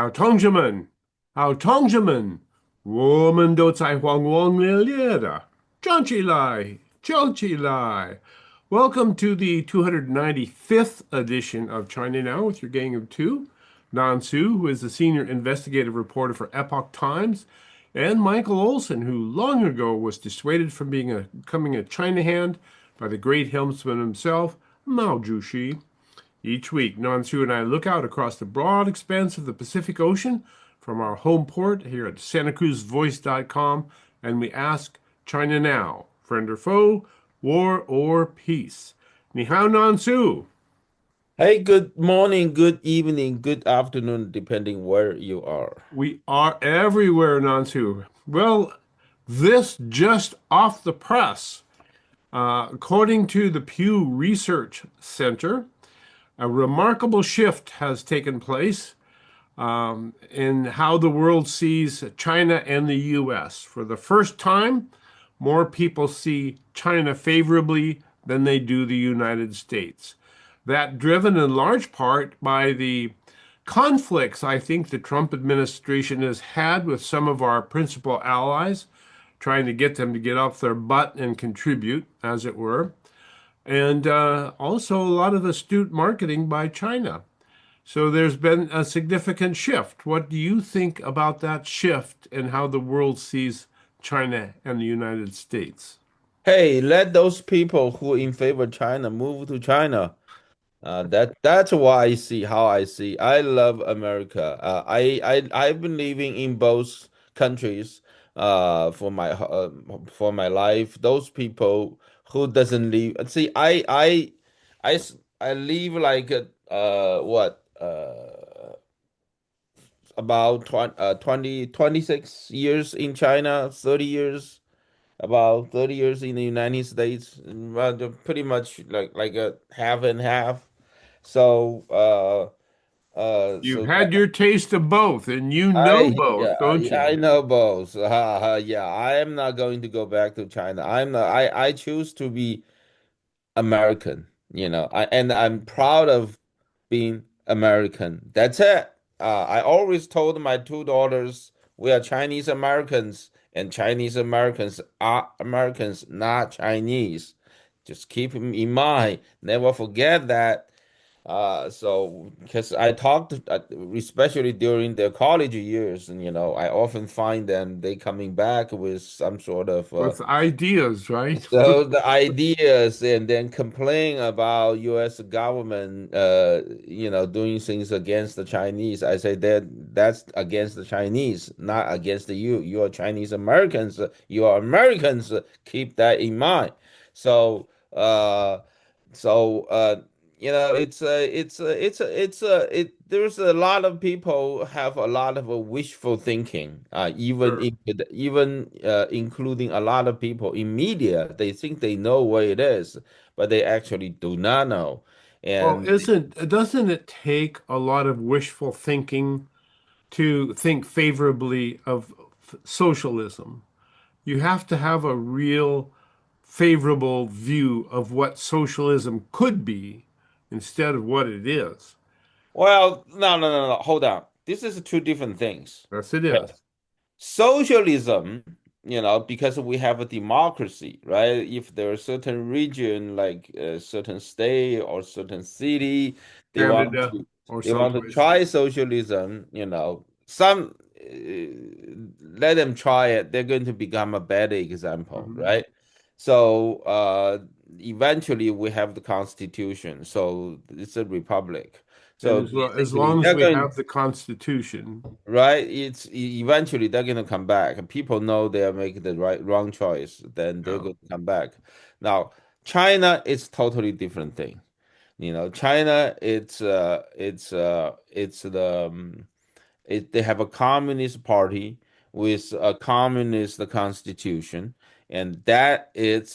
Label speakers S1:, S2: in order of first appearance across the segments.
S1: 好，同志们，我们都在黄光烈烈的站起来，叫起来。Welcome to the 295th edition of China Now with your gang of two. Nan Su, who is the senior investigative reporter for Epoch Times, and Michael Olson, who long ago was dissuaded from becoming a China hand by the great helmsman himself, Mao Zedong. Each week, Nansu and I look out across the broad expanse of the Pacific Ocean from our home port here at SantaCruzVoice.com, and we ask China now, friend or foe, war or peace. Ni hao, Nansu.
S2: Hey, good morning, good evening, good afternoon, depending where you are.
S1: We are everywhere, Nansu. Well, this just off the press. According to the Pew Research Center, a remarkable shift has taken place in how the world sees China and the US. For the first time, more people see China favorably than they do the United States. That driven in large part by the conflicts I think the Trump administration has had with some of our principal allies, trying to get them to get off their butt and contribute, as it were, and also a lot of astute marketing by China. So there's been a significant shift. What do you think about that shift and how the world sees China and the United States?
S2: Hey, let those people who in favor China move to China. That's why I see how I see. I love America. I've been living in both countries for my life. Those people who doesn't live see I live like what about 26 years in China, 30 years, about 30 years in the United States, pretty much like a half and half. So
S1: You've had your taste of both, and you know both, don't
S2: yeah, I
S1: you?
S2: know both. Yeah, I am not going to go back to China. I choose to be American, and I'm proud of being American. That's it. I always told my two daughters we are Chinese Americans, and Chinese Americans are Americans, not Chinese. Just keep in mind, never forget that. So because I talked, especially during their college years, and I often find them they coming back with some sort of
S1: With ideas, right?
S2: so the ideas and then complain about U.S. government, doing things against the Chinese. I say that's against the Chinese, not against you. You are Chinese Americans. You are Americans. Keep that in mind. So, so there's a lot of people have a lot of wishful thinking,
S1: Sure.
S2: even including a lot of people in media. They think they know what it is, but they actually do not know.
S1: Well,
S2: And
S1: doesn't it take a lot of wishful thinking to think favorably of socialism? You have to have a real favorable view of what socialism could be instead of what it is.
S2: well, no, hold on. This is two different things.
S1: Yes, it
S2: Okay.
S1: is.
S2: Socialism, because we have a democracy, right? If there are certain region, like a certain state or certain city, they want
S1: Canada
S2: to
S1: or
S2: they want to
S1: someplace.
S2: try socialism, some let them try it. They're going to become a bad example,
S1: Mhm.
S2: right? So eventually we have the constitution, so it's a republic.
S1: And
S2: So
S1: as
S2: basically,
S1: long as
S2: they're
S1: we
S2: going
S1: have the Constitution,
S2: right? Eventually they're gonna come back. People know they are making the wrong choice, then they're
S1: yeah.
S2: going to come back. Now, China is totally different thing. China, it's they have a communist party with a communist constitution, and that's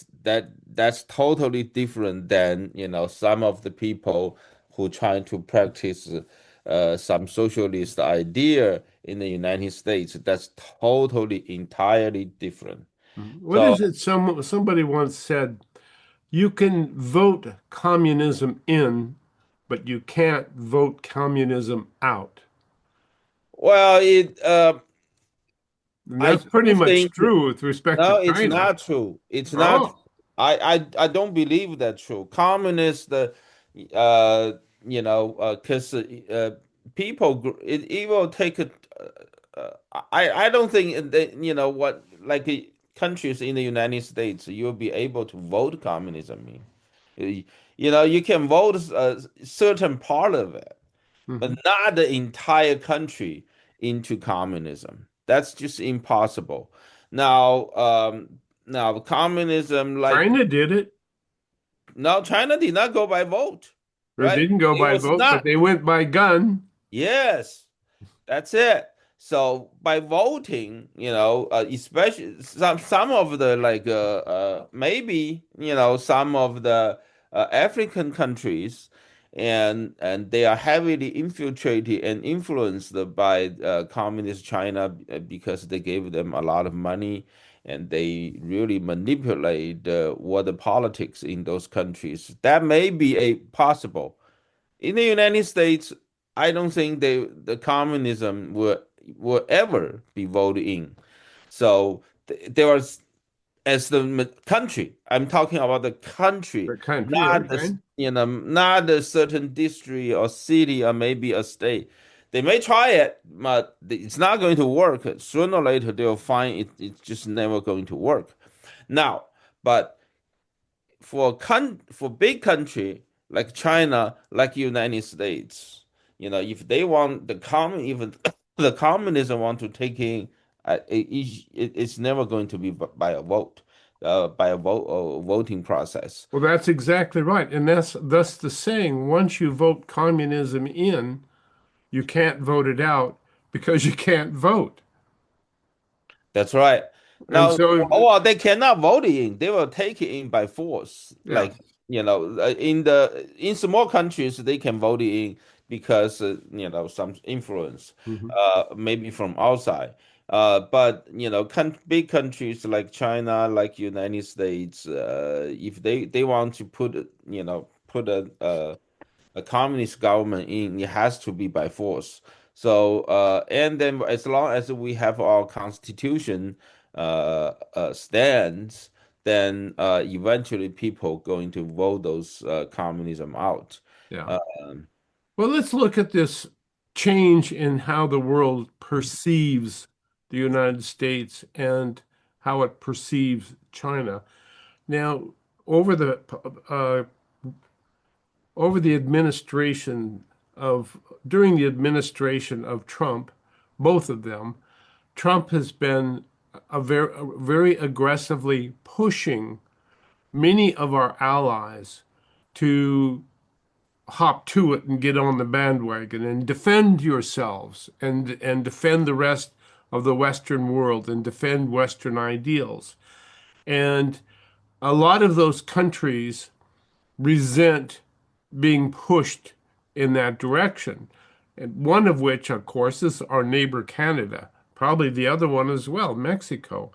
S2: totally different than some of the people who trying to practice some socialist idea in the United States. That's totally entirely different.
S1: What
S2: So
S1: is it? Somebody once said, you can vote communism in, but you can't vote communism out.
S2: Well,
S1: And
S2: I
S1: that's pretty
S2: don't
S1: much
S2: think.
S1: true with respect to
S2: No, it's
S1: China.
S2: not true. It's not.
S1: Oh,
S2: I don't believe that's true. Communist, uh, because people, it will take a. I don't think that, what, like countries in the United States, you'll be able to vote communism in. You can vote a certain part of it, but
S1: mhm.
S2: not the entire country into communism. That's just impossible. Now, communism, like,
S1: China did it.
S2: now China did not go by vote,
S1: They
S2: right?
S1: didn't go
S2: It
S1: by
S2: was
S1: vote, but
S2: not.
S1: they went by gun.
S2: Yes, that's it. So by voting, especially some of the, like, maybe, some of the African countries, and they are heavily infiltrated and influenced by communist China, because they gave them a lot of money, and they really manipulate what the politics in those countries. That may be a possible. In the United States, I don't think the communism will ever be voted in. So there was, as the country, I'm talking about the country,
S1: The country,
S2: not
S1: okay.
S2: the, not a certain district or city or maybe a state. They may try it, but it's not going to work. Sooner or later, they'll find it's just never going to work. Now, but for big country like China, like United States, if they want even the communism want to take in, it's never going to be by a vote, by a vote or voting process.
S1: Well, that's exactly right. And that's thus the saying, once you vote communism in, you can't vote it out because you can't vote.
S2: That's right.
S1: And
S2: Now,
S1: so,
S2: well, they cannot vote it in. They will take it in by force.
S1: yeah.
S2: Like, in small countries, they can vote it in because some influence,
S1: Mhm.
S2: maybe from outside. But big countries like China, like United States, if they want to put a communist government in, it has to be by force. So, and then as long as we have our constitution stands, then eventually people going to vote those communism out.
S1: Yeah.
S2: Um,
S1: Well, let's look at this change in how the world perceives the United States and how it perceives China. Now, over the uh, over the administration of during the administration of Trump, both of them, Trump has been very aggressively pushing many of our allies to hop to it and get on the bandwagon and defend yourselves and defend the rest of the Western world and defend Western ideals. And a lot of those countries resent being pushed in that direction. And one of which, of course, is our neighbor Canada, probably the other one as well, Mexico.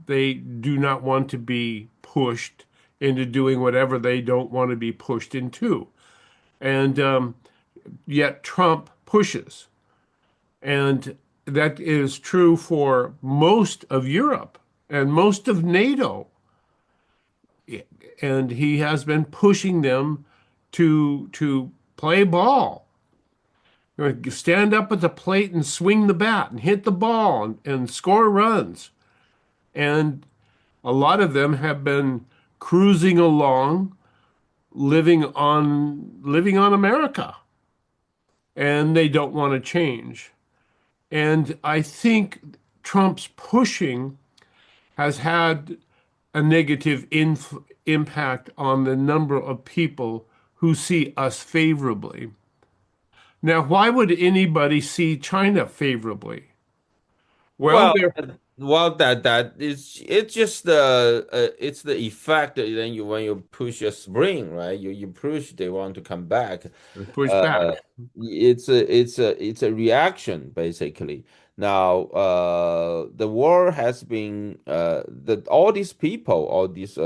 S1: They do not want to be pushed into doing whatever they don't want to be pushed into. And yet Trump pushes. And that is true for most of Europe and most of NATO. And he has been pushing them to play ball. Stand up at the plate and swing the bat and hit the ball and score runs. And a lot of them have been cruising along, living on America, and they don't want to change. And I think Trump's pushing has had a negative impact on the number of people who see us favorably. Now, why would anybody see China favorably? Well,
S2: Well,
S1: they're
S2: that is, it's just it's the effect that then when you push a spring, right? You push, they want to come back.
S1: pushed
S2: Uh,
S1: back.
S2: it's a reaction basically. Now, the war has been all these people, all these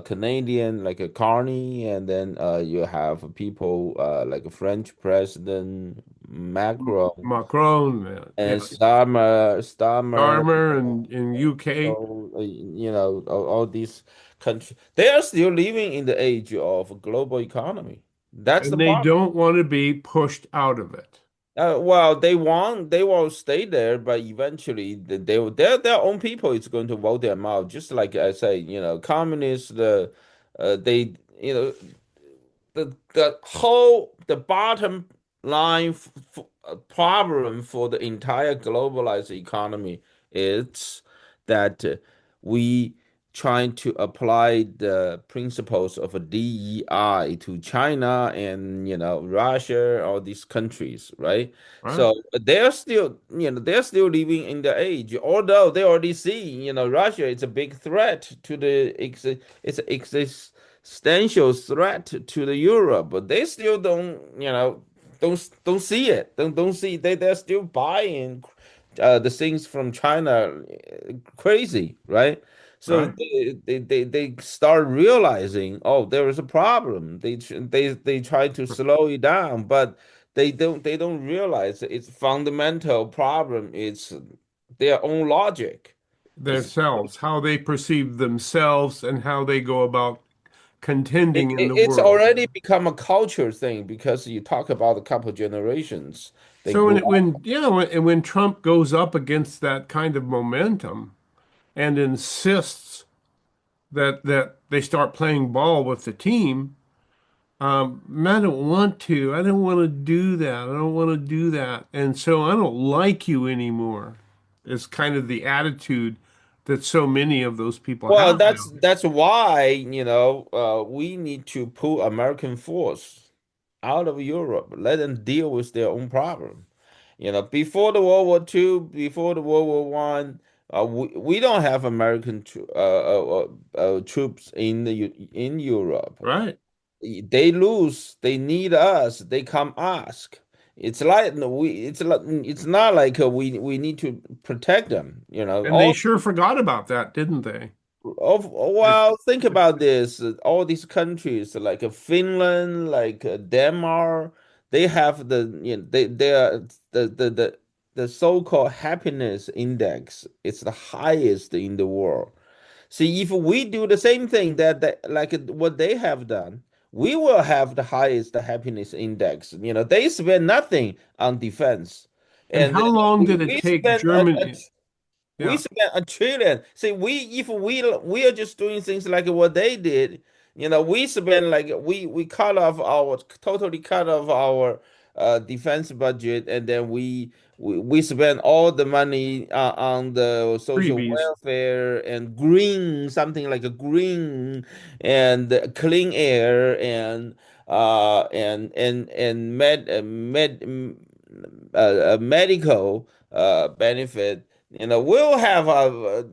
S2: Canadian like a Carney, and then you have people like a French president. Macron,
S1: Macron,
S2: and Starmer,
S1: Starmer in UK,
S2: so, all these countries, they are still living in the age of global economy. That's the
S1: and they
S2: problem.
S1: don't want to be pushed out of it.
S2: Well, they will stay there, but eventually their own people is going to vote them out. Just like I say, communists, they, the bottom line problem for the entire globalized economy is that we trying to apply the principles of a DEI to China and Russia, all these countries, right?
S1: Right.
S2: So they're still living in the age, although they already see Russia is a big threat to it's existential threat to the Europe, but they still don't see it. Don't see they're still buying the things from China crazy, right? So
S1: Right.
S2: they start realizing, oh, there is a problem. They try to slow it down, but they don't realize its fundamental problem is their own logic. It's
S1: Themselves, how they perceive themselves, and how they go about
S2: it,
S1: contending in
S2: it-
S1: the
S2: it's
S1: world.
S2: already become a culture thing because you talk about a couple generations. They
S1: So
S2: grew up.
S1: when Trump goes up against that kind of momentum and insists that they start playing ball with the team, I don't want to. I don't want to do that. I don't want to do that. And so I don't like you anymore. It's kind of the attitude that so many of those people
S2: Well,
S1: have
S2: that's why, we need to pull American force out of Europe, let them deal with their own problem. Before the World War II, before the World War One, we don't have American troops in Europe.
S1: now. Right.
S2: They lose, they need us, they come ask. It's not like we need to protect them.
S1: And they
S2: All
S1: sure forgot about that, didn't they? It,
S2: well, think about this. All these countries like Finland, like Denmark, they have they are the so-called happiness index. It's the highest in the world. See, if we do the same thing that like what they have done, we will have the highest happiness index. They spend nothing on defense,
S1: and
S2: and
S1: how
S2: then
S1: long did it
S2: we
S1: take
S2: spend
S1: Germany?
S2: we
S1: Yeah,
S2: spent a trillion. See, if we are just doing things like what they did, we spend like we totally cut off our defense budget, and then we spend all the money on the social
S1: freebies.
S2: welfare and green, something like a green and clean air and medical benefit. We'll have a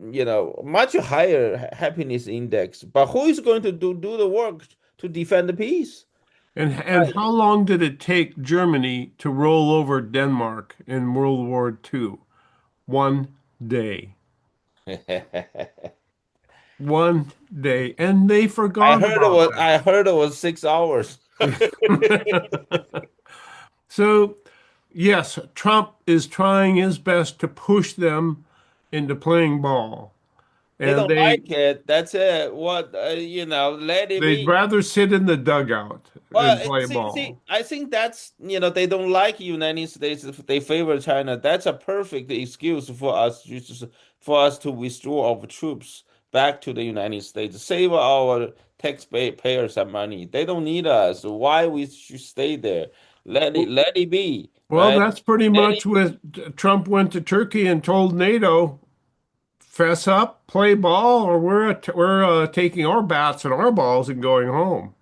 S2: much higher happiness index. But who is going to do the work to defend the peace?
S1: And how long did it take Germany to roll over Denmark in World War II? 1 day.
S2: I
S1: 1 day. And they forgot about
S2: I heard it was 6 hours.
S1: that. So, yes, Trump is trying his best to push them into playing ball.
S2: They
S1: And
S2: don't like it. That's it. What let it
S1: they'd
S2: be.
S1: rather sit in the dugout
S2: Well,
S1: and play
S2: see,
S1: ball.
S2: I think that's, they don't like United States if they favor China. That's a perfect excuse for us to withdraw our troops back to the United States, save our taxpayers some money. They don't need us. Why we should stay there? Let it be,
S1: Well,
S2: right?
S1: that's pretty
S2: Let
S1: much
S2: it,
S1: what Trump went to Turkey and told NATO, fess up, play ball, or we're taking our bats and our balls and going home.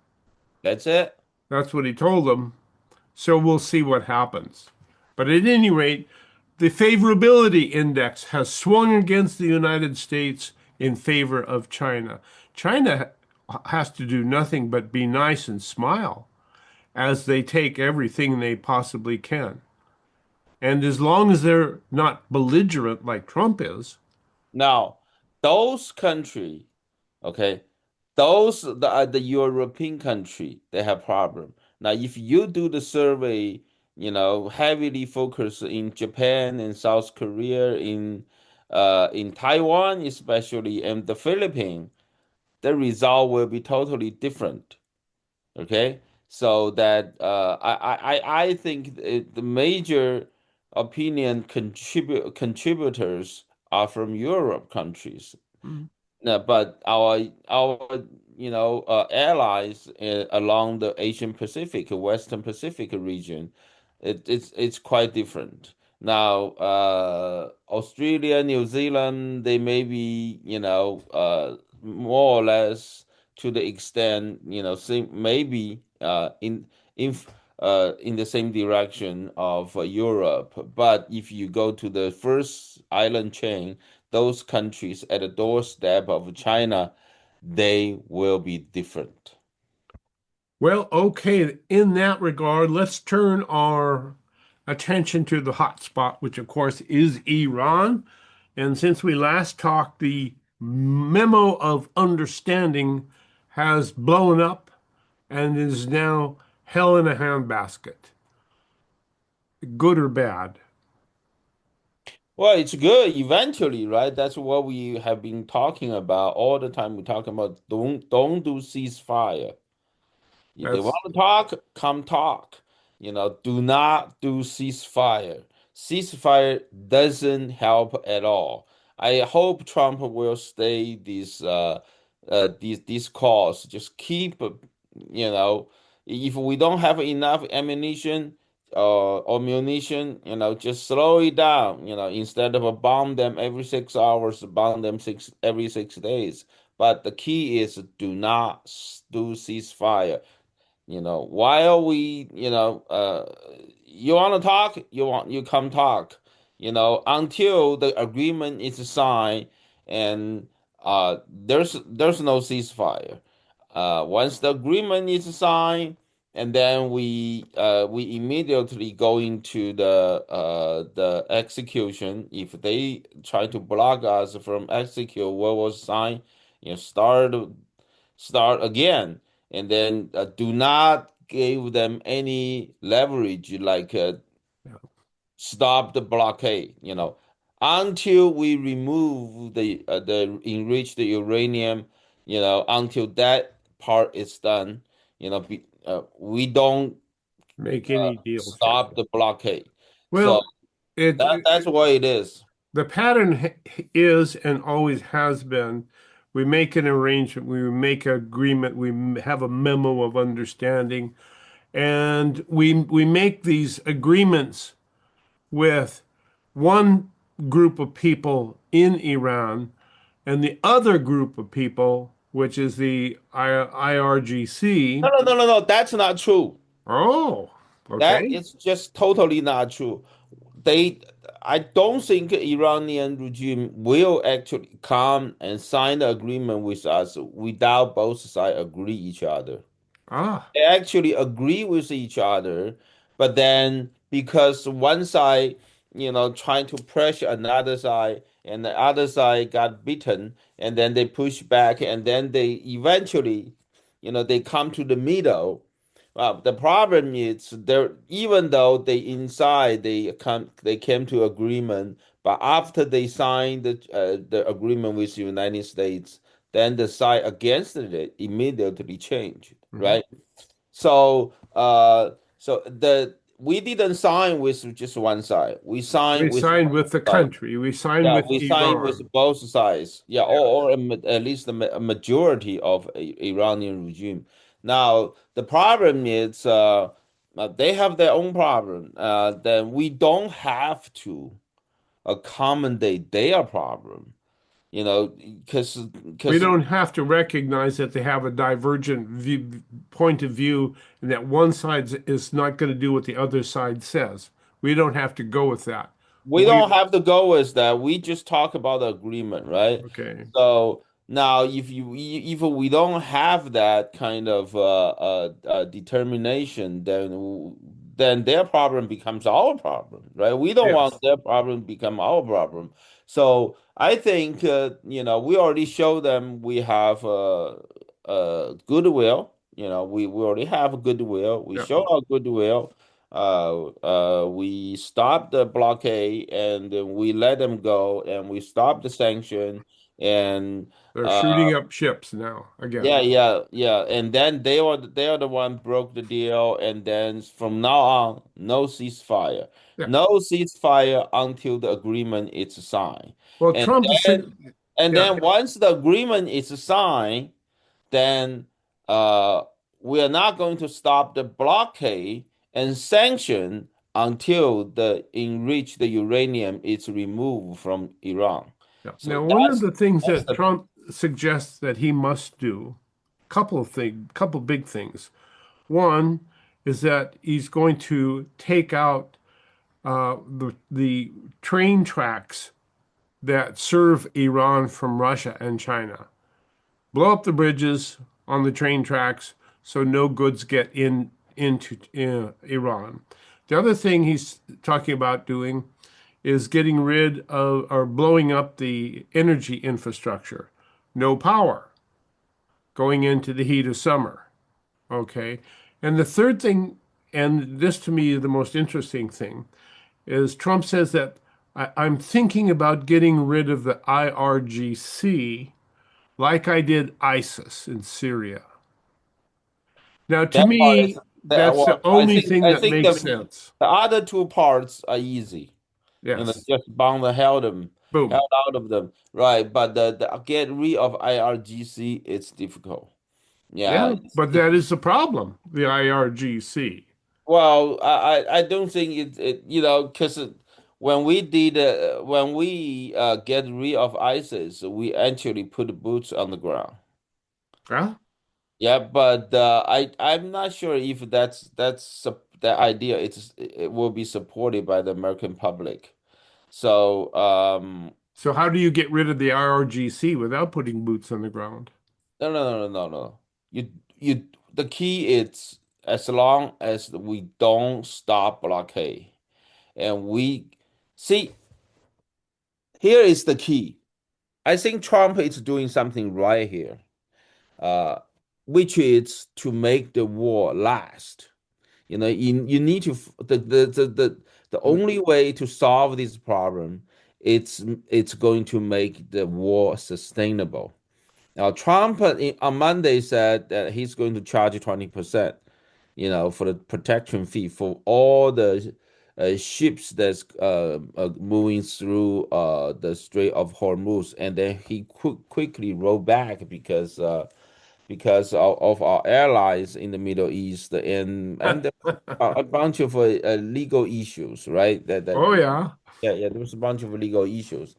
S2: that's it.
S1: That's what he told them. So we'll see what happens. But at any rate, the favorability index has swung against the United States in favor of China. China has to do nothing but be nice and smile as they take everything they possibly can. And as long as they're not belligerent like Trump is,
S2: Now, those country, okay, those the European country, they have problem. Now, if you do the survey heavily focused in Japan and South Korea, in Taiwan especially, and the Philippines, the result will be totally different. Okay, so that I think the major opinion contributors are from Europe countries.
S1: Mhm.
S2: No, but our allies along the Asian Pacific, Western Pacific region, it's quite different. Now, Australia, New Zealand, they may be more or less to the extent same maybe in in the same direction of Europe. But if you go to the first island chain, those countries at the doorstep of China, they will be different.
S1: Well, okay, in that regard, let's turn our attention to the hot spot, which of course is Iran. And since we last talked, the memo of understanding has blown up and is now hell in a handbasket, good or bad.
S2: Well, it's good eventually, right? That's what we have been talking about all the time. We're talking about don't do ceasefire. If they want
S1: That's
S2: to talk, come talk. Do not do ceasefire. Ceasefire doesn't help at all. I hope Trump will stay these calls. Just keep, if we don't have enough ammunition or munition, just slow it down. Instead of a bomb them every 6 hours, bomb them every 6 days. But the key is do not do ceasefire. While you want to talk, you come talk, until the agreement is signed, and there's no ceasefire. Once the agreement is signed, and then we immediately go into the execution. If they try to block us from execute what was signed, start again, and then do not give them any leverage, like
S1: yeah.
S2: stop the blockade, until we remove the enriched uranium, until that part is done, we don't
S1: Make any deals. Yeah.
S2: stop the blockade. So
S1: Well, it,
S2: that's what it is.
S1: the pattern is and always has been we make an arrangement, we make an agreement, have a memo of understanding, and we make these agreements with one group of people in Iran and the other group of people, which is the
S2: No,
S1: IRGC.
S2: no, no, no, no. That's not true.
S1: Oh,
S2: That
S1: okay.
S2: is just totally not true. They, I don't think Iranian regime will actually come and sign the agreement with us without both sides agree each other.
S1: Ah,
S2: They actually agree with each other, but then because one side, trying to pressure another side, and the other side got beaten, and then they push back, and then they eventually, they come to the middle. The problem is there, even though they came to agreement, but after they signed the agreement with the United States, then the side against it immediately changed,
S1: mhm.
S2: right? So the we didn't sign with just one side. We signed
S1: We
S2: with
S1: signed
S2: both
S1: with the
S2: sides.
S1: country. We signed
S2: Yeah,
S1: with
S2: we signed with
S1: Iran.
S2: both sides. Yeah,
S1: Yes.
S2: at least a majority of Iranian regime. Now the problem is they have their own problem. Then we don't have to accommodate their problem.
S1: We
S2: Because
S1: don't have to recognize that they have a divergent point of view and that one side is not going to do what the other side says. We don't have to go with that.
S2: we
S1: We,
S2: don't have to go with that. We just talk about the agreement, right?
S1: okay.
S2: So now, if we don't have that kind of determination, then their problem becomes our problem, right? We don't want
S1: Yes.
S2: their problem to become our problem. So I think we already show them we have goodwill. We already have goodwill. We
S1: Yeah.
S2: show our goodwill. We stopped the blockade and then we let them go and we stopped the sanction and
S1: They're
S2: uh,
S1: shooting up ships now
S2: yeah,
S1: again.
S2: yeah, yeah. And then they are the one broke the deal, and then from now on, no ceasefire.
S1: Yeah.
S2: No ceasefire until the agreement is signed.
S1: Well,
S2: And
S1: Trump is,
S2: then and
S1: yeah.
S2: then once the agreement is signed, then uh we are not going to stop the blockade and sanction until the enriched uranium is removed from Iran.
S1: Yeah.
S2: So
S1: Now, one of the things
S2: that's
S1: that
S2: the
S1: Trump suggests that he must do, couple big things. One is that he's going to take out the train tracks that serve Iran from Russia and China. Blow up the bridges on the train tracks so no goods get into Iran. The other thing he's talking about doing is getting rid of or blowing up the energy infrastructure. No power going into the heat of summer. Okay. And the third thing, and this to me is the most interesting thing, is Trump says that I'm thinking about getting rid of the IRGC like I did ISIS in Syria. Now, to
S2: That part is
S1: me, that's the
S2: well,
S1: only thing
S2: I
S1: that
S2: think
S1: makes sense.
S2: the other two parts are easy.
S1: Yes.
S2: Just bound the
S1: Boom.
S2: held out of them, right? But the get rid of IRGC, it's difficult. Yeah,
S1: Yeah, but that is the problem, the IRGC.
S2: well, I don't think because when we get rid of ISIS, we actually put boots on the ground.
S1: Huh?
S2: Yeah, but I'm not sure if that idea it will be supported by the American public. So
S1: So how do you get rid of the IRGC without putting boots on the ground?
S2: no, no, no, no, no, no. You the key is as long as we don't stop blockade and we see here is the key. I think Trump is doing something right here, uh, which is to make the war last. You need to the only way to solve this problem, it's going to make the war sustainable. Now, Trump on Monday said that he's going to charge 20%, for the protection fee for all the ships that's moving through the Strait of Hormuz, and then he quickly rolled back because of our allies in the Middle East and a bunch of legal issues, right?
S1: Oh yeah.
S2: Yeah, yeah, there was a bunch of legal issues,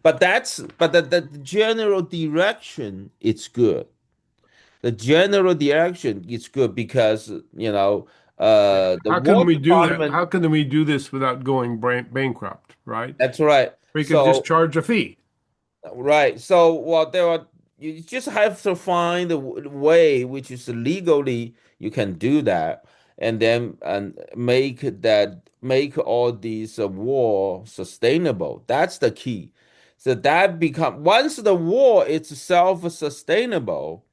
S2: but the general direction it's good. The general direction is good because the
S1: How can
S2: War
S1: we do that?
S2: Department.
S1: How can we do this without going bankrupt, right?
S2: That's right.
S1: We could just
S2: So
S1: charge a fee.
S2: right. So well, you just have to find a way which is legally you can do that, and then and make all these war sustainable. That's the key. So that become once the war is self-sustainable,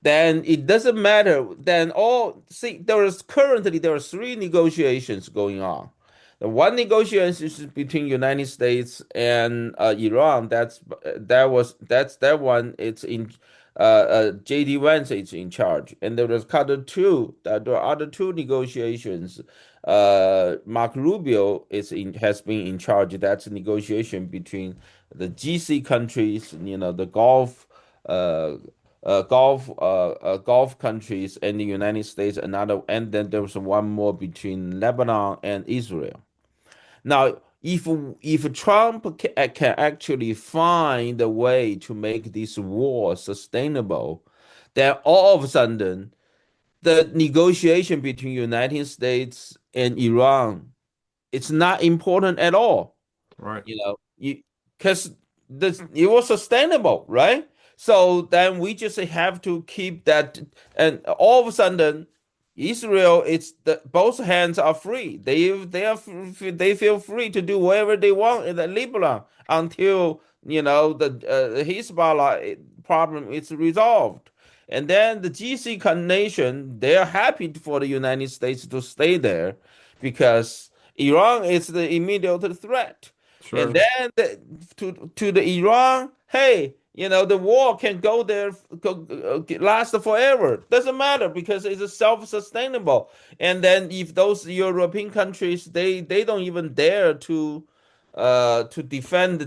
S2: then it doesn't matter. Then all see there are three negotiations going on. The one negotiation is between United States and Iran. That one. It's in JD Vance is in charge, and there was there are other two negotiations. Mark Rubio has been in charge. That's a negotiation between the GC countries, the Uh, Gulf countries and the United States, and then there was one more between Lebanon and Israel. Now, if Trump can actually find a way to make this war sustainable, then all of a sudden the negotiation between United States and Iran it's not important at all.
S1: Right.
S2: You because this it was sustainable, right? So then we just have to keep that, and all of a sudden, Israel, it's both hands are free. They feel free to do whatever they want in the Lebanon until the Hezbollah problem is resolved. And then the GC nation, they are happy for the United States to stay there because Iran is the immediate threat. And
S1: Sure.
S2: then to the Iran, hey, the war can go there, last forever. Doesn't matter because it's self-sustainable. And then if those European countries, they don't even dare to defend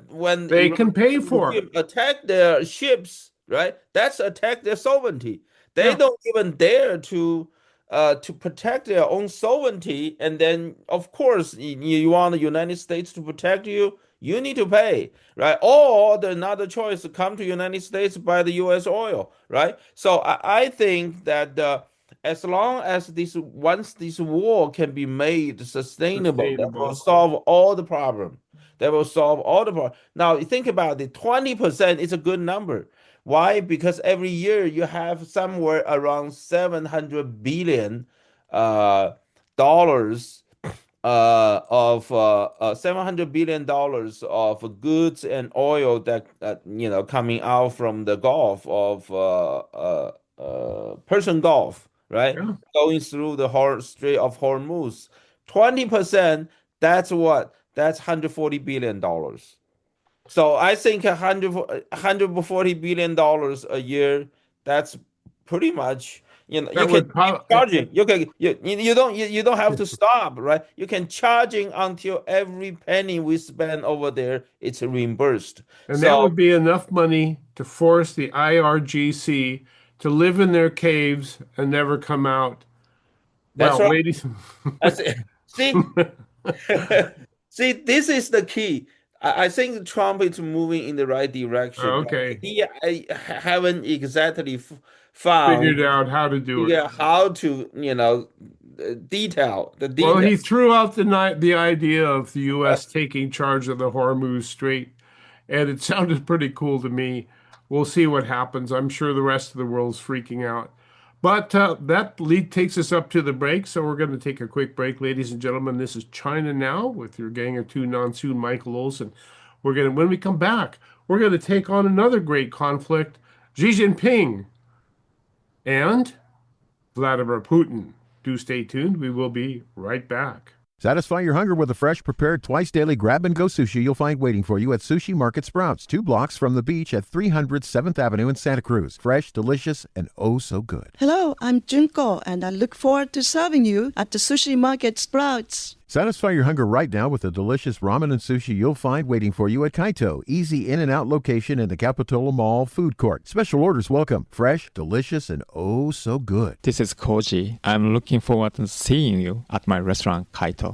S2: when
S1: They
S2: Iran
S1: can pay for it.
S2: regime attack their ships, right? That's attack their sovereignty. They
S1: Yeah.
S2: don't even dare to protect their own sovereignty, and then of course you want the United States to protect you, you need to pay, right? Or the another choice to come to United States buy the U.S. oil, right? So I think that as long as once this war can be made sustainable, that will
S1: Sustainable.
S2: solve all the problem. That will solve all the problem. Now think about it, 20% is a good number. Why? Because every year you have somewhere around 700 billion dollars of $700 billion of goods and oil that coming out from the Gulf of Persian Gulf, right?
S1: Yeah.
S2: Going through the whole Strait of Hormuz. 20%, that's what? That's $140 billion. So I think $140 billion a year, that's pretty much, you
S1: That
S2: can
S1: would
S2: keep
S1: probably,
S2: charging. You don't have to stop, right? You can charging until every penny we spend over there, it's reimbursed.
S1: and that
S2: So
S1: would be enough money to force the IRGC to live in their caves and never come out.
S2: that's
S1: Well,
S2: right.
S1: ladies.
S2: That's it. See, see, this is the key. I think Trump is moving in the right direction, but
S1: Okay.
S2: I haven't exactly found
S1: Figured out how to do it.
S2: figure out how to, detail the
S1: Well,
S2: detail.
S1: he threw out the idea of the U.S. taking charge of the Hormuz Strait, and it sounded pretty cool to me. We'll see what happens. I'm sure the rest of the world's freaking out. But that lead takes us up to the break, so we're going to take a quick break, ladies and gentlemen. This is China Now with your gang of two, Nansu, Michael Olson. When we come back, we're going to take on another great conflict, Xi Jinping and Vladimir Putin. Do stay tuned. We will be right back.
S3: Satisfy your hunger with a fresh, prepared, twice daily grab-and-go sushi you'll find waiting for you at Sushi Market Sprouts, 2 blocks from the beach at 300 7th Avenue in Santa Cruz. Fresh, delicious, and oh so good.
S4: Hello, I'm Junko, and I look forward to serving you at the Sushi Market Sprouts.
S3: Satisfy your hunger right now with the delicious ramen and sushi you'll find waiting for you at Kaito, easy in and out location in the Capitola Mall food court. Special orders welcome. Fresh, delicious, and oh so good.
S5: This is Koji. I'm looking forward to seeing you at my restaurant, Kaito.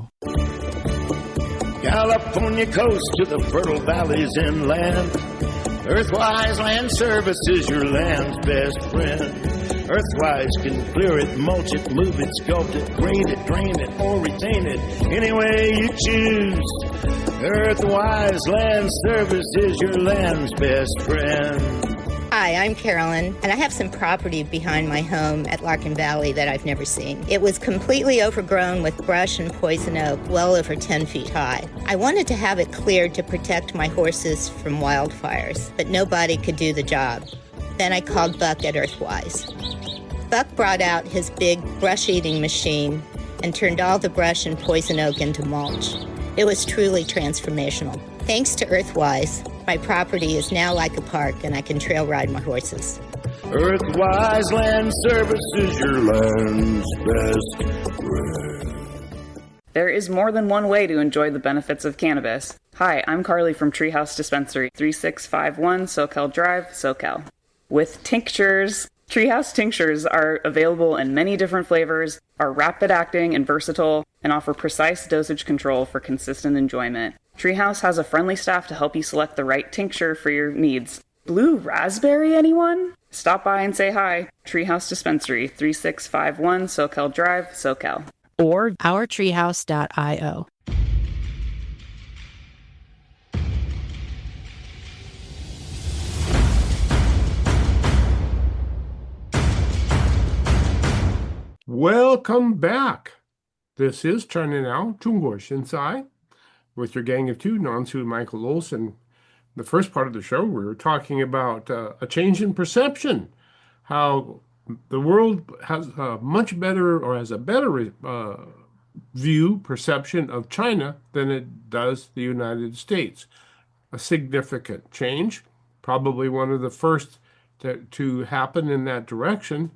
S6: California coast to the fertile valleys inland. Earthwise Land Service is your land's best friend. Earthwise can clear it, mulch it, move it, sculpt it, grade it, drain it, or retain it, any way you choose. Earthwise Land Service is your land's best friend.
S7: Hi, I'm Carolyn, and I have some property behind my home at Larkin Valley that I've never seen. It was completely overgrown with brush and poison oak, well over 10 feet high. I wanted to have it cleared to protect my horses from wildfires, but nobody could do the job. Then I called Buck at Earthwise. Buck brought out his big brush-eating machine and turned all the brush and poison oak into mulch. It was truly transformational. Thanks to Earthwise, my property is now like a park and I can trail ride my horses.
S6: Earthwise Land Service is your land's best friend.
S8: There is more than one way to enjoy the benefits of cannabis. Hi, I'm Carly from Treehouse Dispensary, 3651 SoCal Drive, SoCal. With tinctures. Treehouse tinctures are available in many different flavors, are rapid acting and versatile, and offer precise dosage control for consistent enjoyment. Treehouse has a friendly staff to help you select the right tincture for your needs. Blue raspberry, anyone? Stop by and say hi. Treehouse Dispensary, 3651 SoCal Drive, SoCal.
S9: Or ourtreehouse.io.
S1: Welcome back. This is China Now, 中国现在, with your gang of two, Nansu and Michael Olson. the first part of the show, we were talking about a change in perception, how the world has a much better or has a better perception of China than it does the United States. A significant change, probably one of the first to happen in that direction.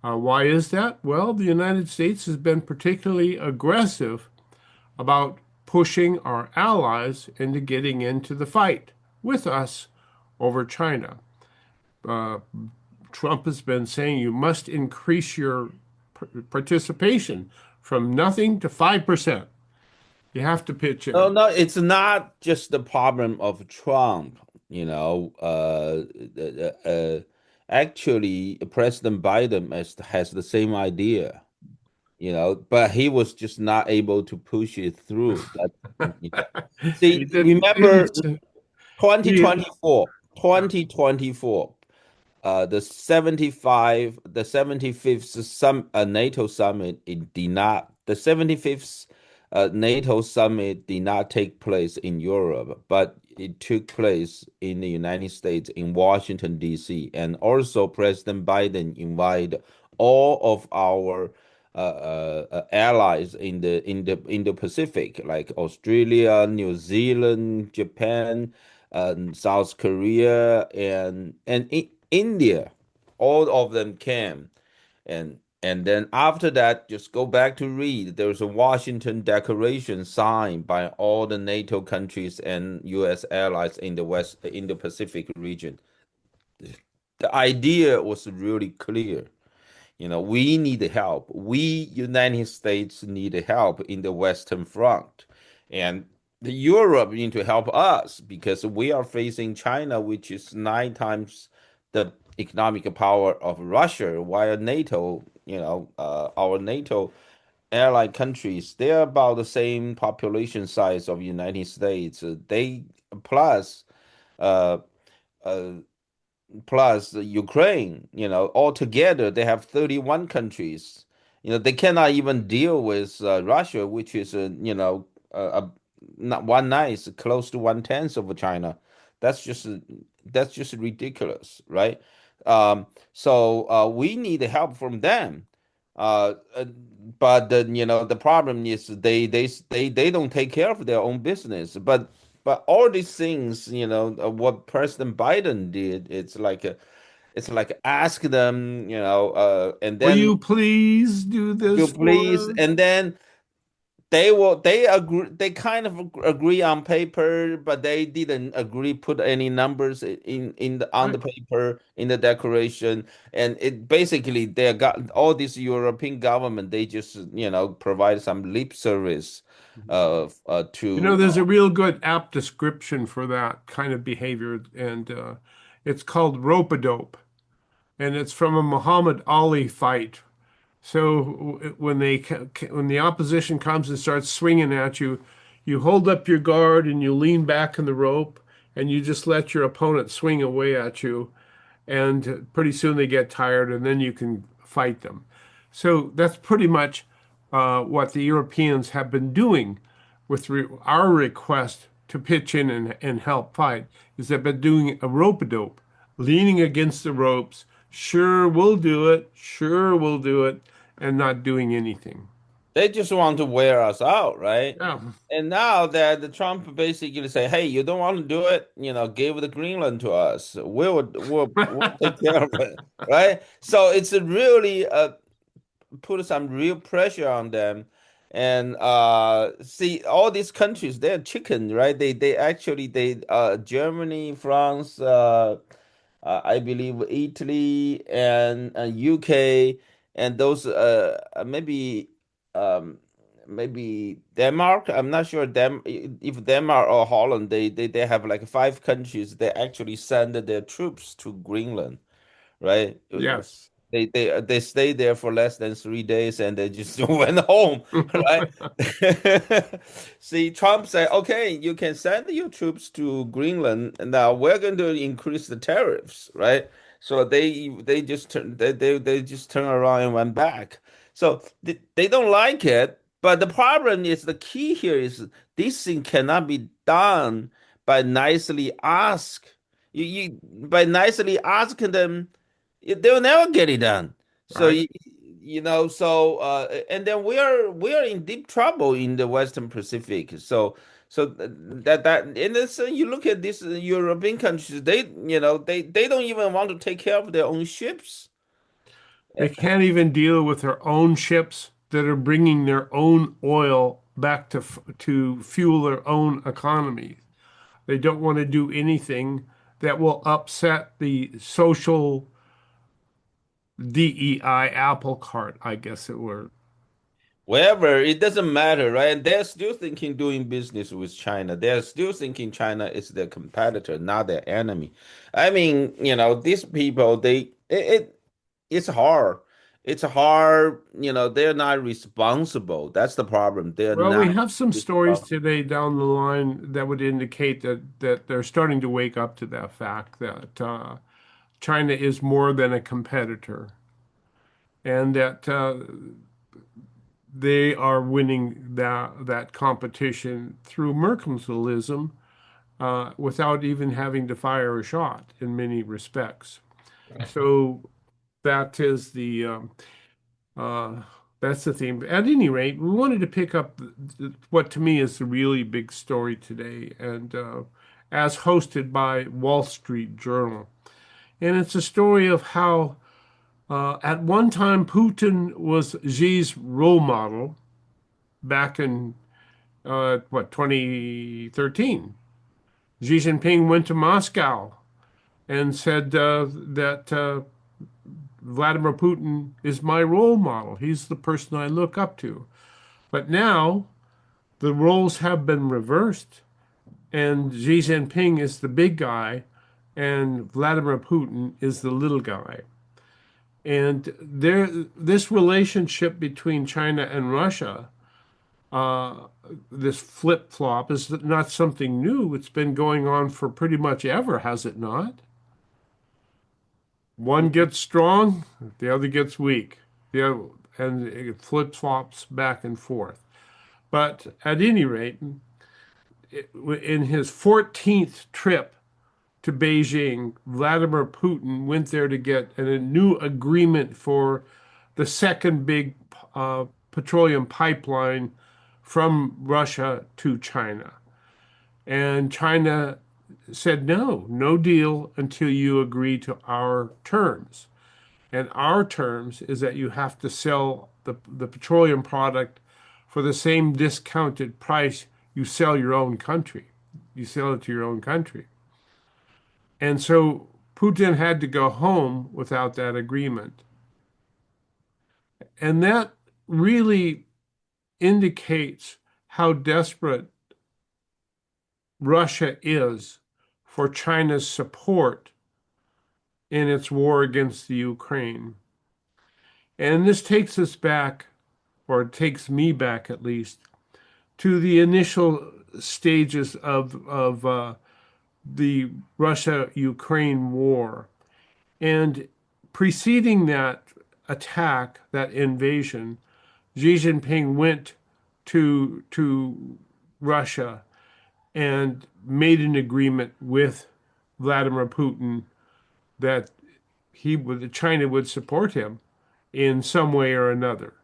S1: Why is that? Well, the United States has been particularly aggressive about pushing our allies into getting into the fight with us over China. Uh, Trump has been saying you must increase your participation from nothing to 5%. You have to pitch
S2: No,
S1: in.
S2: no, it's not just the problem of Trump, you know. Actually, President Biden has the same idea, you know, but he was just not able to push it through. That, you know.
S1: He
S2: See, remember
S1: didn't. He,
S2: 2024, 2024, the 75th NATO summit, it did not, the 75th NATO summit did not take place in Europe, but it took place in the United States in Washington, D.C. And also President Biden invited all of our allies in the Pacific, like Australia, New Zealand, Japan, South Korea, and India. All of them came, and then after that, just go back to read. There's a Washington Declaration signed by all the NATO countries and U.S. allies in the Pacific region. The idea was really clear. You know, we need help. We, United States, need help in the Western Front. And the Europe need to help us because we are facing China, which is 9 times the economic power of Russia, while NATO, our NATO allied countries, they're about the same population size of United States. They plus uh, uh, plus Ukraine, altogether they have 31 countries. They cannot even deal with Russia, which is, not one ninth, close to 1/10 of China. That's just that's just ridiculous, right? So we need help from them. Uh, uh, but the problem is they don't take care of their own business. But all these things, what President Biden did, it's like ask them, and
S1: will
S2: then
S1: you please do
S2: you
S1: this
S2: please,
S1: for us?
S2: and then they kind of agree on paper, but they didn't agree put any numbers on the
S1: Right.
S2: paper in the declaration. And it basically they got all this European government, they just provide some lip service to
S1: There's a real good apt description for that kind of behavior, and it's called rope-a-dope, and it's from a Muhammad Ali fight. So when the opposition comes and starts swinging at you, you hold up your guard and you lean back in the rope, and you just let your opponent swing away at you, and pretty soon they get tired, and then you can fight them. So that's pretty much what the Europeans have been doing with our request to pitch in and help fight, is they've been doing a rope-a-dope, leaning against the ropes. Sure, we'll do it. Sure, we'll do it, and not doing anything.
S2: they just want to wear us out, right?
S1: Yeah.
S2: And now that the Trump basically say, "Hey, you don't want to do it, give the Greenland to us. We'll take care of it," right? So it's a really put some real pressure on them. And see, all these countries, they're chicken, right? They actually Germany, France, I believe Italy and UK, and those um, maybe Denmark. I'm not sure if Denmark or Holland. They have like 5 countries. They actually send their troops to Greenland, right?
S1: Yes.
S2: They stayed there for less than 3 days and they just went home, right? See, Trump said, "Okay, you can send your troops to Greenland. And now we're going to increase the tariffs," right? So they just turn around and went back. So they don't like it. But the problem is the key here is this thing cannot be done by nicely ask. You by nicely asking them, they'll never get it done. So
S1: right?
S2: and then we are in deep trouble in the Western Pacific. So and then so you look at these European countries, they don't even want to take care of their own ships.
S1: They can't even deal with their own ships that are bringing their own oil back to fuel their own economy. They don't want to do anything that will upset the social DEI apple cart, I guess it were.
S2: Wherever, it doesn't matter, right? And they're still thinking doing business with China. They're still thinking China is their competitor, not their enemy. I mean, these people, it's hard. It's hard, they're not responsible. That's the problem. They're
S1: Well, we
S2: not
S1: have some stories
S2: responsible.
S1: today down the line that would indicate that they're starting to wake up to that fact that China is more than a competitor, and that they are winning that competition through mercantilism without even having to fire a shot in many respects. So that is uh, that's the theme. At any rate, we wanted to pick up what to me is the really big story today, and as hosted by Wall Street Journal. And it's a story of how at one time Putin was Xi's role model back in 2013. Xi Jinping went to Moscow and said that Vladimir Putin is my role model. He's the person I look up to. But now the roles have been reversed, and Xi Jinping is the big guy, and Vladimir Putin is the little guy. And this relationship between China and Russia, uh, this flip flop, is not something new. It's been going on for pretty much ever, has it not? One gets strong, the other gets weak. The other, and it flip flops back and forth. But at any rate, in his 14th trip to Beijing, Vladimir Putin went there to get a new agreement for the second big petroleum pipeline from Russia to China. And China said, no, no deal until you agree to our terms. And our terms is that you have to sell the petroleum product for the same discounted price you sell your own country. You sell it to your own country. And so Putin had to go home without that agreement. And that really indicates how desperate Russia is for China's support in its war against the Ukraine. And this takes us back, or it takes me back at least, to the initial stages of the Russia-Ukraine war. And preceding that attack, that invasion, Xi Jinping went to Russia and made an agreement with Vladimir Putin that China would support him in some way or another.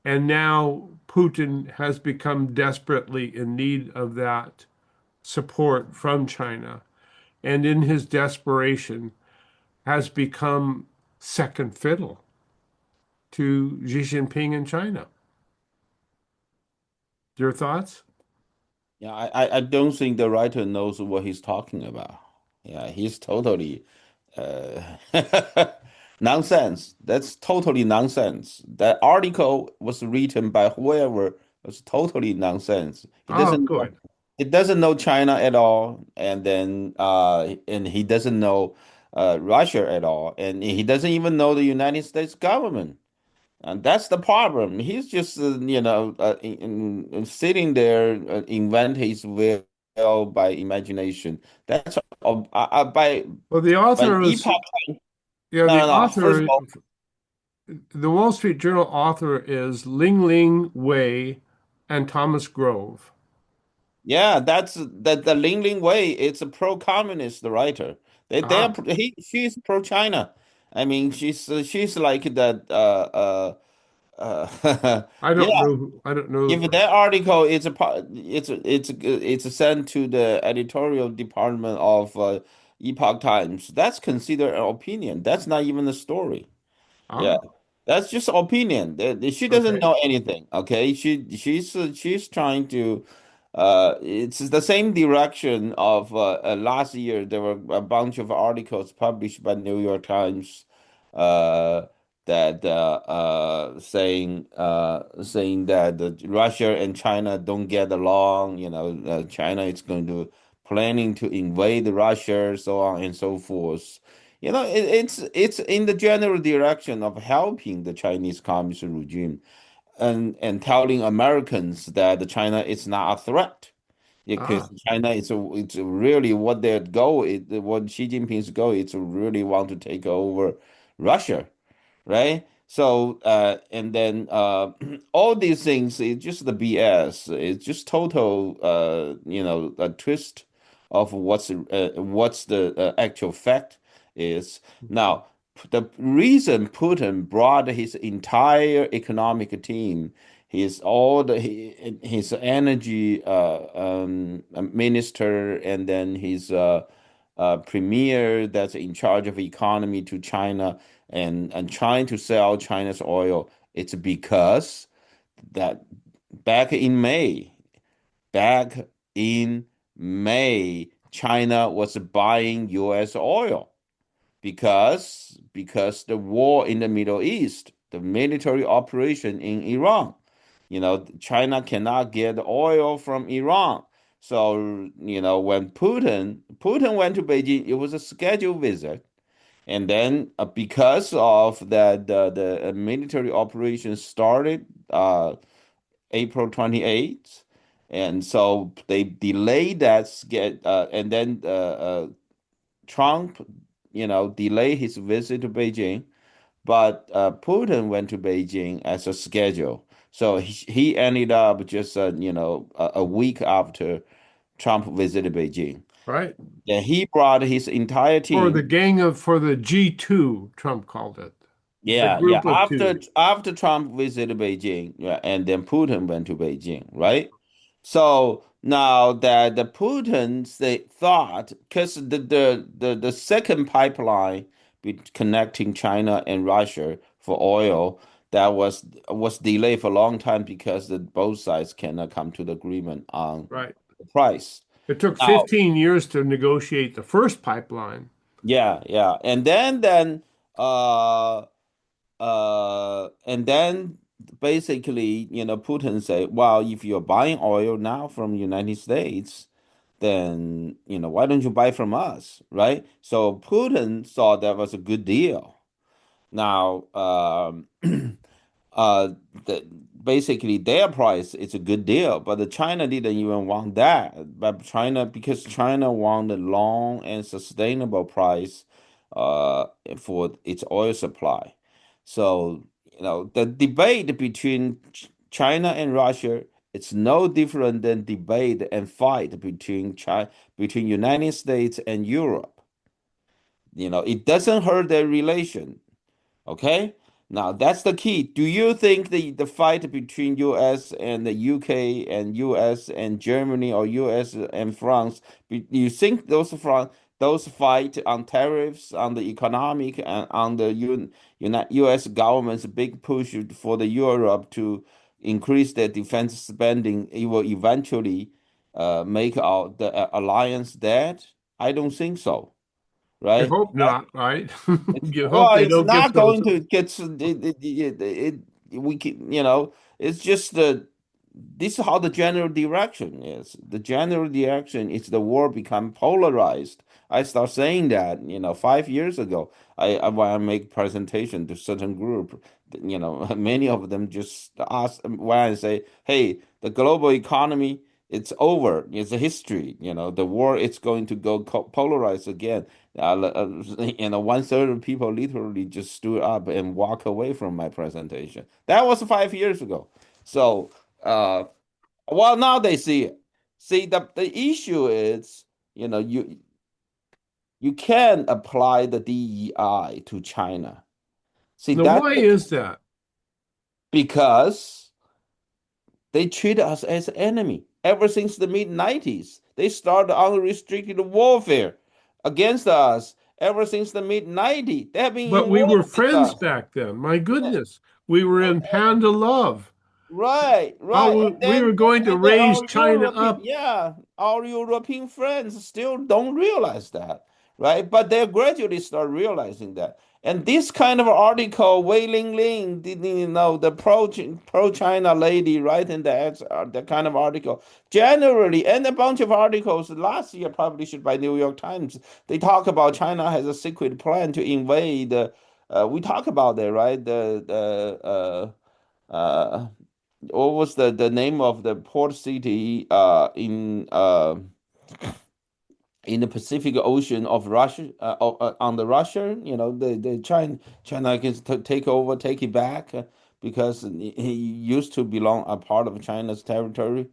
S1: And now Putin has become desperately in need of that support from China. And in his desperation, has become second fiddle to Xi Jinping in China. Your thoughts?
S2: Yeah, I don't think the writer knows what he's talking about. Yeah, he's totally uh, nonsense. That's totally nonsense. That article was written by whoever was totally nonsense.
S1: Oh, good.
S2: He doesn't know China at all, and he doesn't know Russia at all, and he doesn't even know the United States government. And that's the problem. He's just, sitting there, invent his will by imagination. That's by
S1: Well, the
S2: by
S1: author is,
S2: epoch.
S1: yeah,
S2: No,
S1: the
S2: no, no. First
S1: author,
S2: of all,
S1: the Wall Street Journal author is Ling Wei and Thomas Grove.
S2: Yeah, that's the Ling Ling Wei. It's a pro-communist writer.
S1: Ah,
S2: She's pro-China. I mean, she's like that.
S1: I
S2: Yeah.
S1: don't know. I don't
S2: If
S1: know.
S2: that article is a part, it's sent to the editorial department of Epoch Times. That's considered an opinion. That's not even a story. Yeah,
S1: Ah,
S2: that's just opinion. She doesn't
S1: okay.
S2: know anything. Okay, she's trying to. It's the same direction of last year. There were a bunch of articles published by New York Times, uh, that saying that Russia and China don't get along. China is going to planning to invade Russia, so on and so forth. It's in the general direction of helping the Chinese Communist regime and telling Americans that China is not a threat. Because
S1: Ah,
S2: China it's really what their goal is, what Xi Jinping's goal is to really want to take over Russia, right? So and then all these things, it's just the BS. It's just total a twist of what's the actual fact is. Now, the reason Putin brought his entire economic team, his energy minister, and then his premier that's in charge of economy to China, and trying to sell China's oil. It's because that back in May, back in May, China was buying U.S. oil because the war in the Middle East, the military operation in Iran. China cannot get oil from Iran. So, when Putin went to Beijing, it was a scheduled visit. And then because of that, the military operation started April 28th. And so they delayed and then Trump, delayed his visit to Beijing, but Putin went to Beijing as a schedule. So he ended up just, a week after Trump visited Beijing.
S1: right.
S2: Then he brought his entire team.
S1: For the G2, Trump called it. The
S2: Yeah, yeah.
S1: group of two.
S2: After Trump visited Beijing, yeah, and then Putin went to Beijing, right? So now that the Putins they thought because the second pipeline connecting China and Russia for oil that was delayed for a long time because both sides cannot come to the agreement on
S1: Right.
S2: the price.
S1: It took
S2: Now,
S1: 15 years to negotiate the first pipeline.
S2: yeah, yeah, uh and then basically, Putin say, well, if you're buying oil now from United States, then, why don't you buy from us, right? So Putin thought that was a good deal. Now, uh, the, basically their price is a good deal, but the China didn't even want that. But because China want a long and sustainable price, for its oil supply. So, the debate between China and Russia, it's no different than debate and fight between United States and Europe. It doesn't hurt their relation. Okay? Now that's the key. Do you think the fight between US and the UK and US and Germany or US and France, you think those fight on tariffs, on the economic, and on the US government's big push for the Europe to increase their defense spending, it will eventually make the alliance dead? I don't think so,
S1: You
S2: right?
S1: hope not, right? You hope
S2: Well,
S1: they
S2: it's
S1: don't get
S2: not
S1: those.
S2: going to get we can, it's just this is how the general direction is. The general direction is the world become polarized. I start saying that, 5 years ago. When I make presentation to certain group, many of them just ask when I say, "Hey, the global economy, it's over. It's a history. The war it's going to go polarized again." 1/3 of people literally just stood up and walk away from my presentation. That was 5 years ago. So, well, now they see it. See, the issue is, you can apply the DEI to China. See,
S1: Now,
S2: that's
S1: why is that?
S2: because they treat us as enemy. Ever since the mid-90s, they started unrestricted warfare against us. Ever since the mid-90s, they have been
S1: But
S2: in
S1: we
S2: war
S1: were
S2: with
S1: friends
S2: us.
S1: back then. My goodness. We were in Panda Love.
S2: Right, right.
S1: How we were going to
S2: And then
S1: raise China up.
S2: our European friends still don't realize that, right? But they gradually start realizing that. And this kind of article, Wei Ling Ling, the pro China lady writing the kind of article, generally, and a bunch of articles last year published by New York Times, they talk about China has a secret plan to invade. We talk about that, right? What was the name of the port city in the Pacific Ocean of Russia, on the Russia, the China can take over, take it back, because he used to belong a part of China's territory.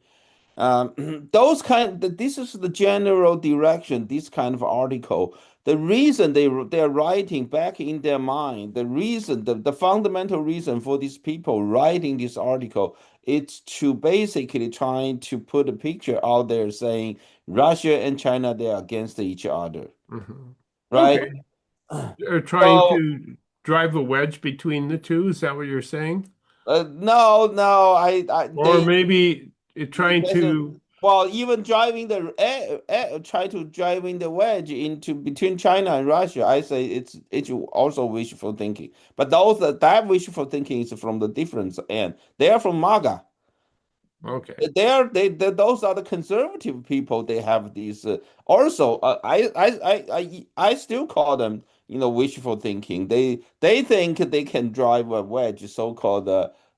S2: This is the general direction, this kind of article. The reason they're writing back in their mind, the fundamental reason for these people writing this article, it's to basically trying to put a picture out there saying Russia and China, they're against each other,
S1: Mhm.
S2: right?
S1: Okay. They're trying
S2: So
S1: to drive a wedge between the two. Is that what you're saying?
S2: no, no,
S1: Or maybe trying
S2: there's a
S1: to.
S2: well, even try to driving the wedge into between China and Russia. I say it's also wishful thinking. But that wishful thinking is from the different end. They are from MAGA.
S1: Okay.
S2: Those are the conservative people. They have these also. I still call them wishful thinking. They think they can drive a wedge, so-called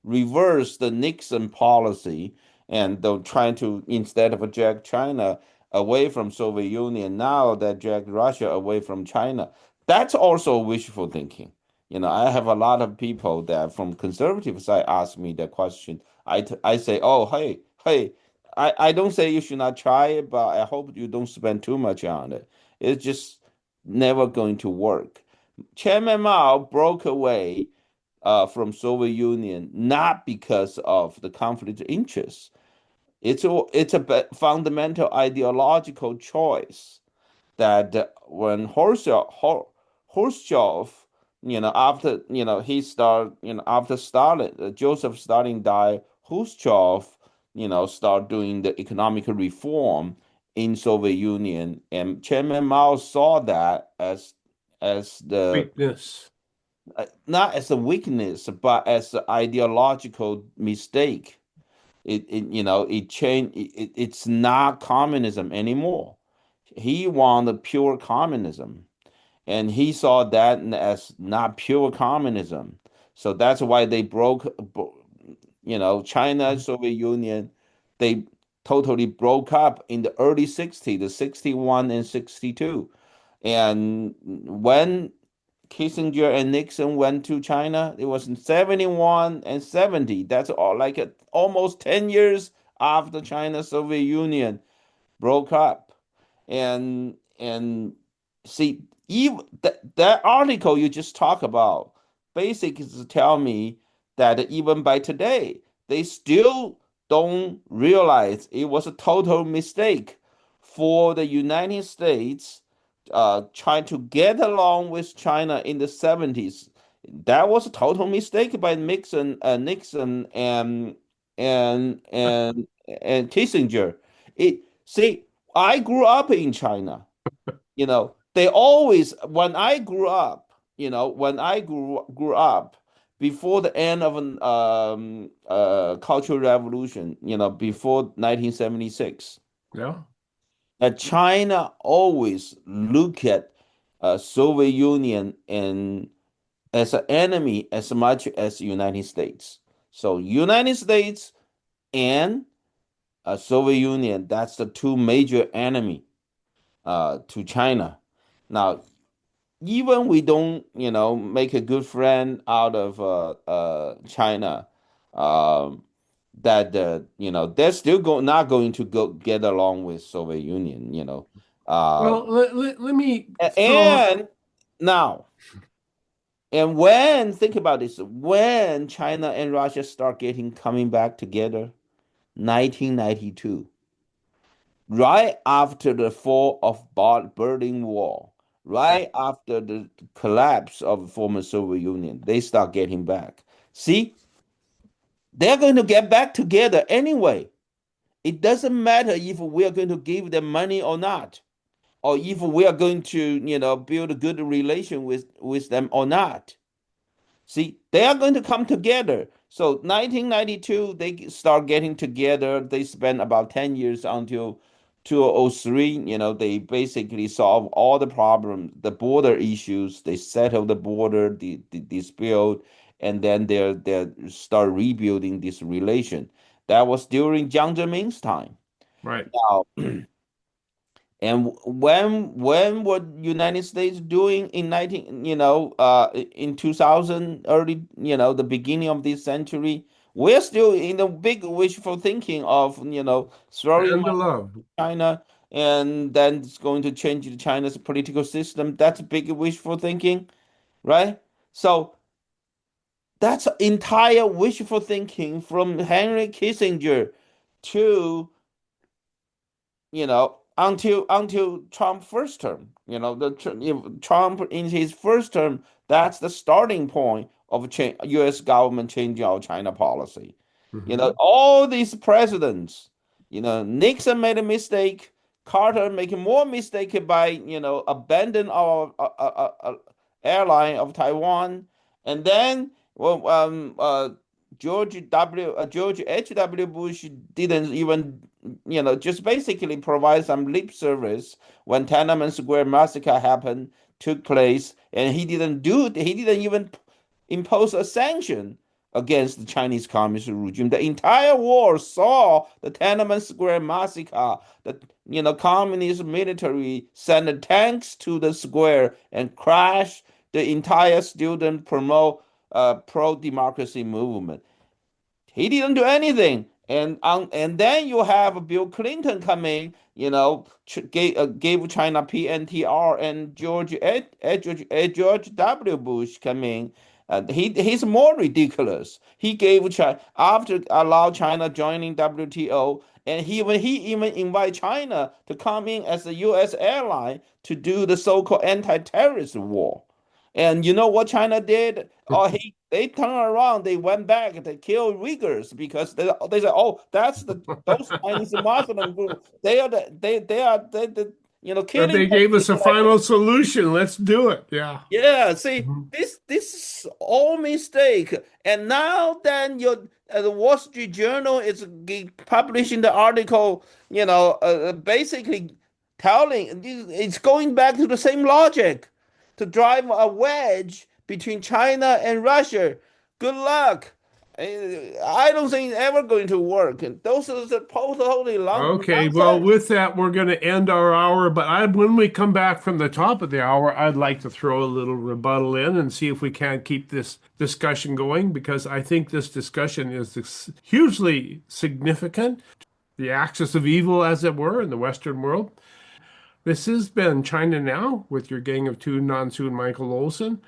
S2: reverse the Nixon policy, and they're trying to, instead of drag China away from Soviet Union, now they drag Russia away from China. That's also wishful thinking. I have a lot of people that from conservative side ask me that question. I say, oh, hey, I don't say you should not try it, but I hope you don't spend too much on it. It's just never going to work. Chairman Mao broke away from Soviet Union not because of the conflict of interests. It's a fundamental ideological choice that when Khrushchev, after he start, after Stalin, Joseph Stalin died, Khrushchev, start doing the economic reform in Soviet Union, and Chairman Mao saw that as the
S1: Weakness.
S2: not as a weakness, but as an ideological mistake. It changed. It's not communism anymore. He wanted pure communism, and he saw that as not pure communism. So that's why they China, Soviet Union, they totally broke up in the early 60s, the 61 and 62. And when Kissinger and Nixon went to China, it was in 71 and 70. That's all like almost 10 years after China, Soviet Union broke up. And see, even that article you just talked about basically is to tell me that even by today they still don't realize it was a total mistake for the United States trying to get along with China in the 70s. That was a total mistake by Nixon and Kissinger. It see, I grew up in China. They always when I grew up, when I grew up before the end of an cultural revolution, before 1976,
S1: Yeah.
S2: that China always look at Soviet Union and as an enemy as much as United States. So United States and Soviet Union, that's the two major enemy to China. Now, even we don't, make a good friend out of China, um, that they're still not going to go get along with Soviet Union,
S1: Well, let me throw.
S2: and now and when think about this, when China and Russia start getting coming back together, 1992, right after the fall of Berlin Wall, right after the collapse of former Soviet Union, they start getting back. See, they're going to get back together anyway. It doesn't matter if we are going to give them money or not, or if we are going to, build a good relation with them or not. See, they are going to come together. So 1992, they start getting together. They spend about 10 years until 2003. They basically solve all the problems, the border issues. They settle the border, the dispute, and then they start rebuilding this relation. That was during Jiang Zemin's time.
S1: Right.
S2: Now, and when what United States doing in in 2000, early, the beginning of this century, we're still in the big wishful thinking of, throwing
S1: And the
S2: money
S1: love.
S2: to China, and then it's going to change China's political system. That's big wishful thinking, right? So that's entire wishful thinking from Henry Kissinger to until Trump first term. If Trump in his first term, that's the starting point of U.S. government changing our China policy.
S1: Mhm.
S2: All these presidents, Nixon made a mistake, Carter making more mistake by abandon our airline of Taiwan, and then well, George H.W. Bush didn't even, just basically provide some lip service when Tiananmen Square massacre happened, took place, and he didn't even impose a sanction against the Chinese Communist regime. The entire world saw the Tiananmen Square massacre. The Communist military sent tanks to the square and crashed the entire student pro-democracy movement. He didn't do anything. And then you have Bill Clinton come in, gave China PNTR, and George W. Bush come in. He's more ridiculous. He gave China after allow China joining WTO, and he even invite China to come in as a U.S. airline to do the so-called anti-terrorist war. And you know what China did? Oh, they turned around. They went back. They killed Uyghurs because they said, "Oh, that's those Chinese Muslim group. They are
S1: But
S2: killing
S1: they gave us a
S2: people like
S1: final solution. Let's do it. Yeah.
S2: yeah, see,
S1: Mhm.
S2: this is all mistake. And now then the Wall Street Journal is publishing the article, basically telling it's going back to the same logic to drive a wedge between China and Russia. Good luck. I don't think it's ever going to work. And those are the totally
S1: Okay, well,
S2: nonsense.
S1: with that, we're going to end our hour. But when we come back from the top of the hour, I'd like to throw a little rebuttal in and see if we can't keep this discussion going, because I think this discussion is hugely significant, the axis of evil, as it were, in the Western world. This has been China Now with your gang of two, Nansu and Michael Olson.